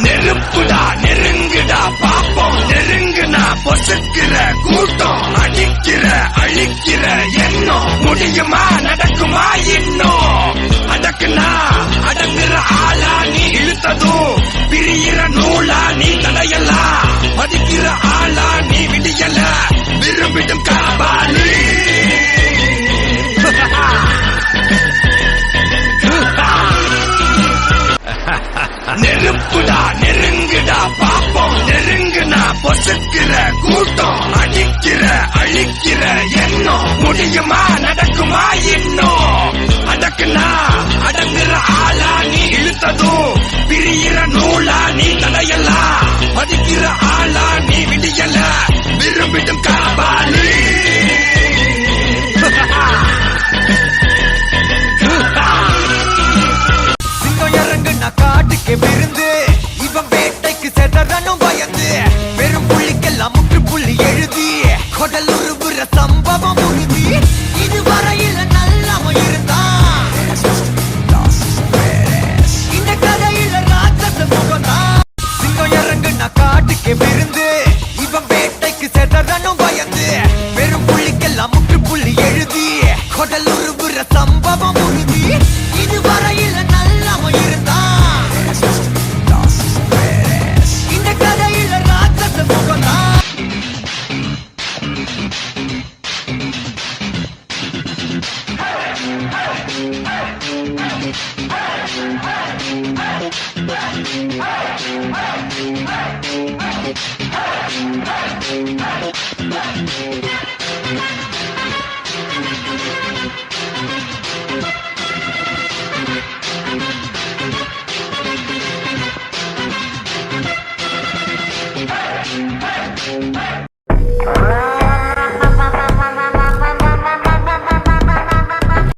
நெருப்புடா நெருங்குடா பாப்போம், நெருங்குனா பொசுக்கிற கூட்டம், அடிக்கிற அழிக்கிற எண்ணம், முடியுமா நடக்குமா இன்னும், அடக்குனா அடங்குற ஆளா நீ இழுத்ததும், பிரியிற நூலா நீ தடையலாம், மதிக்கிற ஆளா நீ விடியல, விரும்பிடும் காபாலி. நெருப்புடா நெருங்குடா பாப்போம், நெருங்குனா பொசுக்கிற கூட்டம், அடிக்கிற அழிக்கிற எண்ணம், முடியுமா நடக்குமா இன்னும், அடக்குனா அடங்குற ஆளா நீ இழுத்ததும், பிரியிற நூலா நீ தடையலாம், மதிக்கிற ஆளா நீ விடியல, விரும்பிடும் காபாலி. சிங்கம் இறங்குனா காட்டுக்கு விருந்து,